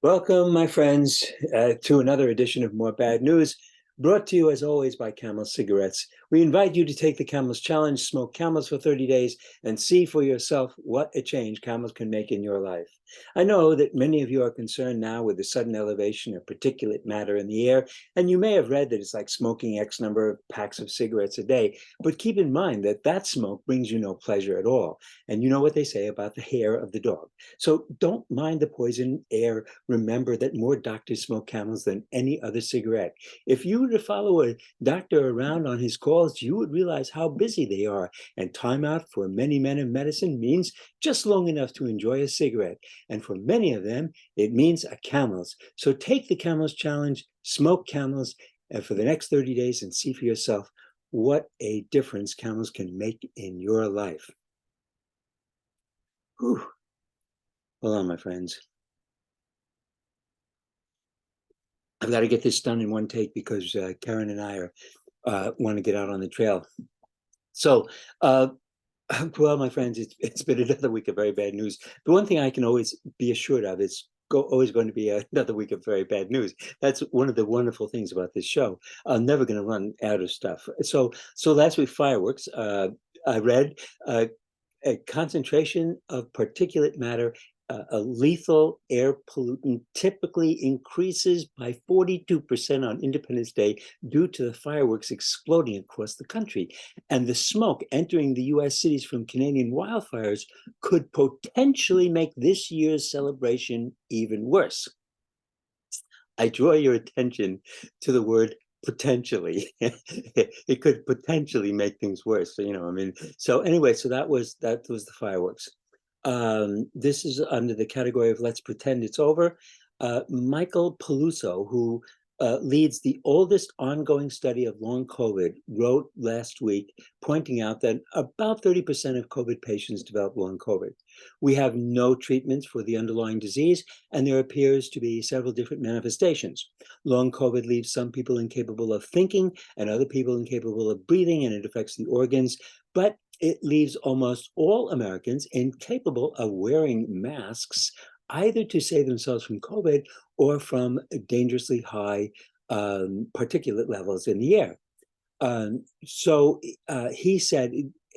Welcome, my friends, to another edition of More Bad News, brought to you as always by Camel Cigarettes. We invite you to take the Camels Challenge, smoke Camels for 30 days, and see for yourself what a change Camels can make in your life. I know that many of you are concerned now with the sudden elevation of particulate matter in the air, and you may have read that it's like smoking X number of packs of cigarettes a day, but keep in mind that that smoke brings you no pleasure at all. And you know what they say about the hair of the dog. So don't mind the poison air. Remember that more doctors smoke Camels than any other cigarette. If you were to follow a doctor around on his calls, you would realize how busy they are. And time out for many men of medicine means just long enough to enjoy a cigarette. And for many of them, it means a Camels. So take the Camels challenge, smoke Camels for the next 30 days and see for yourself what a difference Camels can make in your life. Whew. Hold on, my friends. I've got to get this done in one take because Karen and I want to get out on the trail. So, well, my friends, it's been another week of very bad news. The one thing I can always be assured of is always going to be another week of very bad news. That's one of the wonderful things about this show. I'm never going to run out of stuff. So last week, fireworks. I read a concentration of particulate matter, a lethal air pollutant, typically increases by 42% on Independence Day due to the fireworks exploding across the country. And the smoke entering the US cities from Canadian wildfires could potentially make this year's celebration even worse. I draw your attention to the word potentially. It could potentially make things worse. So anyway, so that was the fireworks. This is under the category of let's pretend it's over. Michael Peluso, who leads the oldest ongoing study of long COVID, wrote last week, pointing out that about 30% of COVID patients develop long COVID. We have no treatments for the underlying disease, and there appears to be several different manifestations. Long COVID leaves some people incapable of thinking and other people incapable of breathing, and it affects the organs, but it leaves almost all Americans incapable of wearing masks, either to save themselves from COVID or from dangerously high particulate levels in the air. So he said,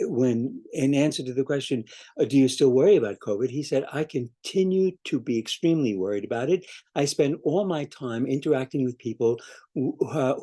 when in answer to the question, do you still worry about COVID? He said, I continue to be extremely worried about it. I spend all my time interacting with people who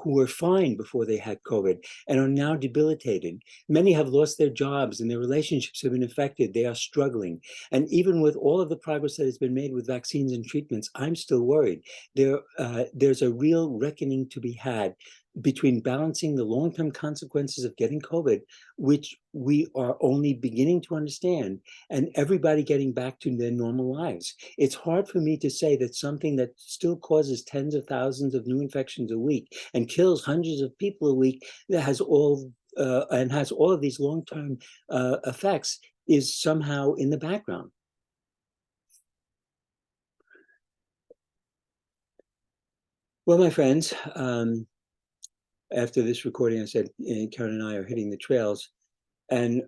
were fine before they had COVID and are now debilitated. Many have lost their jobs and their relationships have been affected. They are struggling. And even with all of the progress that has been made with vaccines and treatments, I'm still worried. There's a real reckoning to be had between balancing the long-term consequences of getting COVID, which we are only beginning to understand, and everybody getting back to their normal lives. It's hard for me to say that something that still causes tens of thousands of new infections a week and kills hundreds of people a week that has all of these long-term effects is somehow in the background. Well, my friends, after this recording, I said, Karen and I are hitting the trails and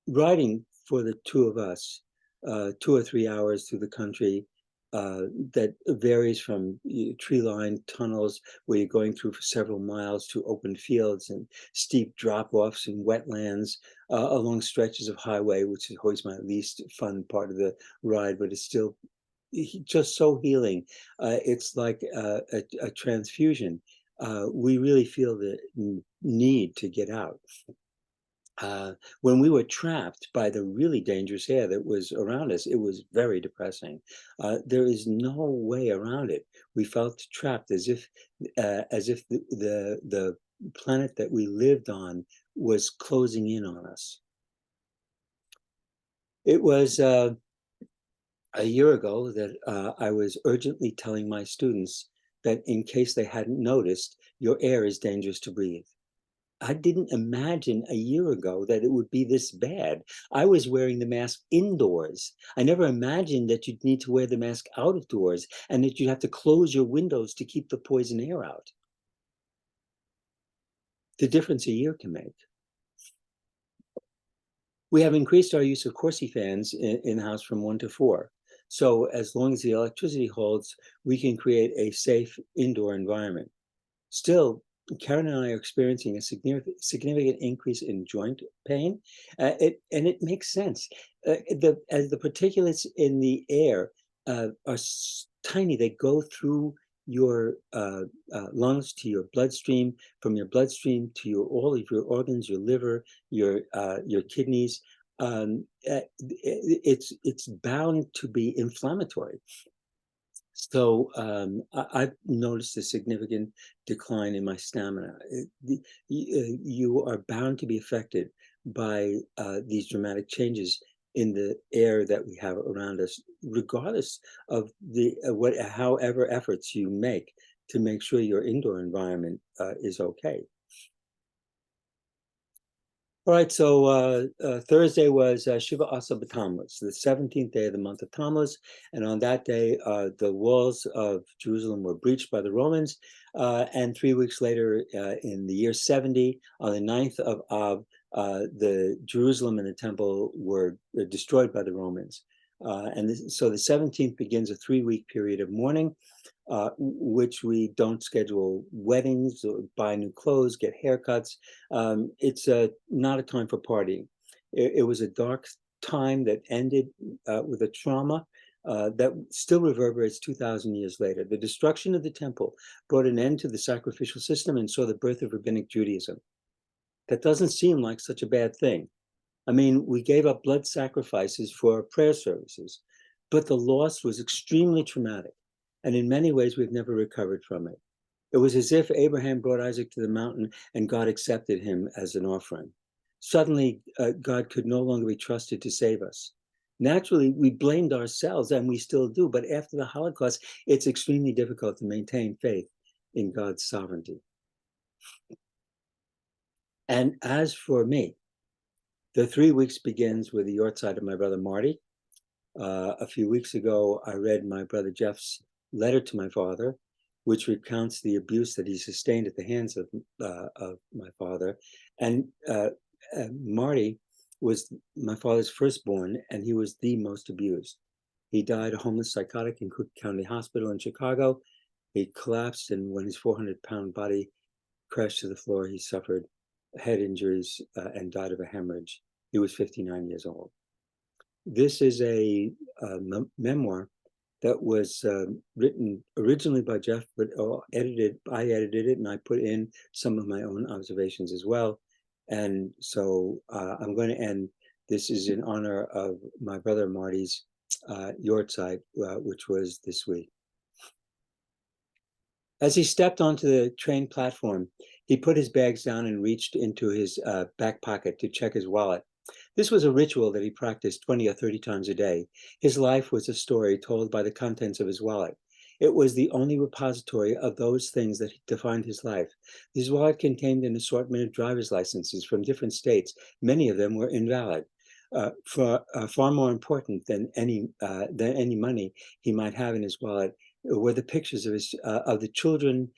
riding for the two of us, 2 or 3 hours through the country that varies from tree-lined tunnels where you're going through for several miles to open fields and steep drop-offs and wetlands along stretches of highway, which is always my least fun part of the ride, but it's still just so healing. It's like a transfusion. We really feel the need to get out. When we were trapped by the really dangerous air that was around us, it was very depressing. There is no way around it. We felt trapped as if the planet that we lived on was closing in on us. It was a year ago that I was urgently telling my students that in case they hadn't noticed, your air is dangerous to breathe. I didn't imagine a year ago that it would be this bad. I was wearing the mask indoors. I never imagined that you'd need to wear the mask out of doors and that you'd have to close your windows to keep the poison air out. The difference a year can make. We have increased our use of Corsi fans in the house from 1 to 4. So as long as the electricity holds, we can create a safe indoor environment. Still, Karen and I are experiencing a significant increase in joint pain. And it makes sense. As the particulates in the air are tiny, they go through your lungs to your bloodstream, from your bloodstream to all of your organs, your liver, your kidneys. It's bound to be inflammatory. So I've noticed a significant decline in my stamina. You are bound to be affected by these dramatic changes in the air that we have around us, regardless of however efforts you make to make sure your indoor environment is okay. All right, so Thursday was Shiva Asa Tammuz, the 17th day of the month of Tammuz, and on that day, the walls of Jerusalem were breached by the Romans, and 3 weeks later, in the year 70, on the 9th of Av, the Jerusalem and the temple were destroyed by the Romans. So the 17th begins a 3-week period of mourning, which we don't schedule weddings or buy new clothes, get haircuts. It's not a time for partying. It was a dark time that ended with a trauma that still reverberates 2,000 years later. The destruction of the temple brought an end to the sacrificial system and saw the birth of rabbinic Judaism. That doesn't seem like such a bad thing. I mean, we gave up blood sacrifices for prayer services, but the loss was extremely traumatic. And in many ways, we've never recovered from it. It was as if Abraham brought Isaac to the mountain and God accepted him as an offering. Suddenly, God could no longer be trusted to save us. Naturally, we blamed ourselves, and we still do, but after the Holocaust, it's extremely difficult to maintain faith in God's sovereignty. And as for me, the 3 weeks begins with the Yahrzeit of my brother Marty. A few weeks ago, I read my brother Jeff's letter to my father, which recounts the abuse that he sustained at the hands of my father. And Marty was my father's firstborn, and he was the most abused. He died a homeless psychotic in Cook County Hospital in Chicago. He collapsed, and when his 400-pound body crashed to the floor, he suffered head injuries and died of a hemorrhage. He was 59 years old. This is a memoir that was written originally by Jeff, but I edited it, and I put in some of my own observations as well. And so I'm going to end. This is in honor of my brother Marty's Yahrzeit, which was this week. As he stepped onto the train platform, he put his bags down and reached into his back pocket to check his wallet. This was a ritual that he practiced 20 or 30 times a day. His life was a story told by the contents of his wallet. It was the only repository of those things that defined his life. His wallet contained an assortment of driver's licenses from different states. Many of them were invalid. Far more important than any money he might have in his wallet were the pictures of the children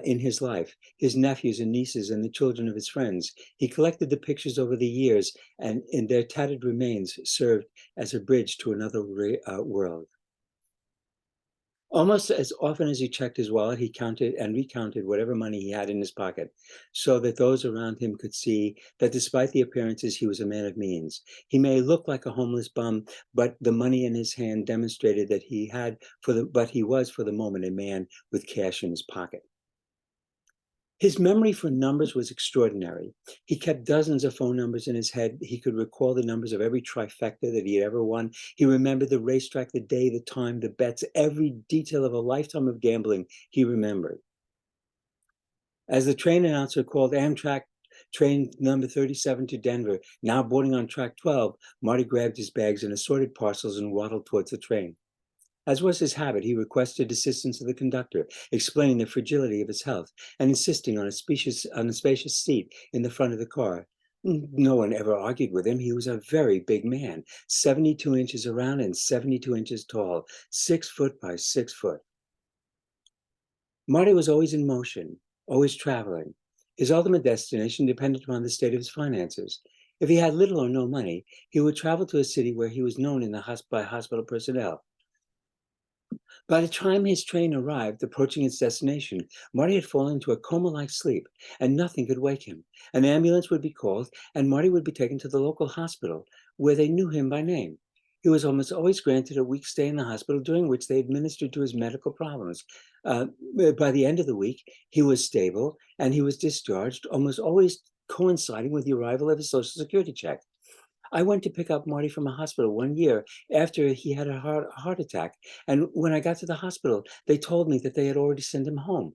in his life, his nephews and nieces and the children of his friends. He collected the pictures over the years, and in their tattered remains served as a bridge to another world. Almost as often as he checked his wallet, he counted and recounted whatever money he had in his pocket, so that those around him could see that despite the appearances, he was a man of means. He may look like a homeless bum, but the money in his hand demonstrated that he was for the moment a man with cash in his pocket. His memory for numbers was extraordinary. He kept dozens of phone numbers in his head. He could recall the numbers of every trifecta that he had ever won. He remembered the racetrack, the day, the time, the bets, every detail of a lifetime of gambling he remembered. As the train announcer called Amtrak train number 37 to Denver, now boarding on track 12, Marty grabbed his bags and assorted parcels and waddled towards the train. As was his habit, he requested assistance of the conductor, explaining the fragility of his health and insisting on a spacious seat in the front of the car. No one ever argued with him. He was a very big man, 72 inches around and 72 inches tall, 6 foot by 6 foot. Marty was always in motion, always traveling. His ultimate destination depended upon the state of his finances. If he had little or no money, he would travel to a city where he was known by hospital personnel. By the time his train arrived, approaching its destination, Marty had fallen into a coma-like sleep, and nothing could wake him. An ambulance would be called, and Marty would be taken to the local hospital, where they knew him by name. He was almost always granted a week's stay in the hospital, during which they administered to his medical problems. Uh, by the end of the week, he was stable, and he was discharged, almost always coinciding with the arrival of his Social Security check. I went to pick up Marty from a hospital one year after he had a heart attack. And when I got to the hospital, they told me that they had already sent him home.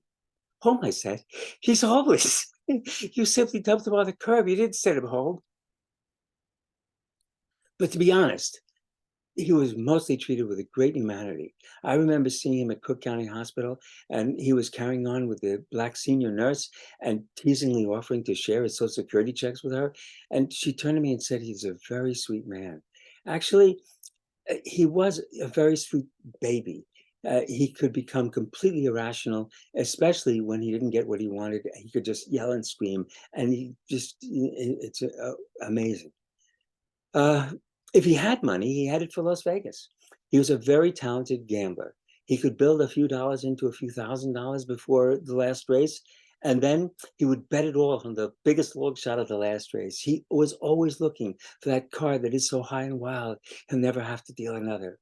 Home, I said. He's homeless. You simply dumped him on the curb. You didn't send him home. But to be honest, he was mostly treated with a great humanity. I remember seeing him at Cook County Hospital, and he was carrying on with the black senior nurse and teasingly offering to share his Social Security checks with her. And she turned to me and said, he's a very sweet man. Actually, he was a very sweet baby. He could become completely irrational, especially when he didn't get what he wanted. He could just yell and scream, and it's amazing. Uh, if he had money, he headed for Las Vegas. He was a very talented gambler. He could build a few dollars into a few $1,000s before the last race, and then he would bet it all on the biggest long shot of the last race. He was always looking for that card that is so high and wild, he'll never have to deal another.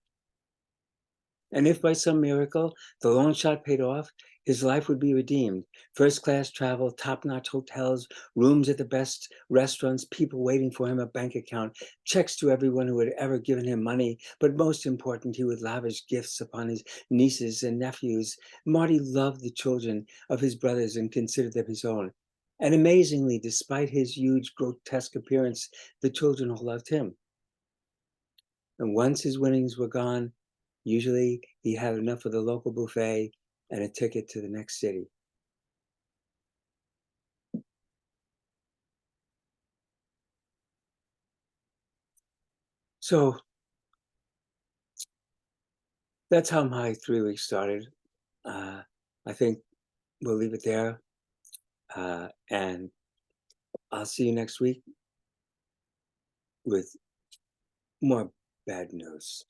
And if by some miracle the long shot paid off, his life would be redeemed. First class travel, top notch hotels, rooms at the best restaurants, people waiting for him, a bank account, checks to everyone who had ever given him money. But most important, he would lavish gifts upon his nieces and nephews. Marty loved the children of his brothers and considered them his own. And amazingly, despite his huge, grotesque appearance, the children all loved him. And once his winnings were gone, usually he had enough of the local buffet and a ticket to the next city. So that's how my 3 weeks started. I think we'll leave it there. And I'll see you next week with more bad news.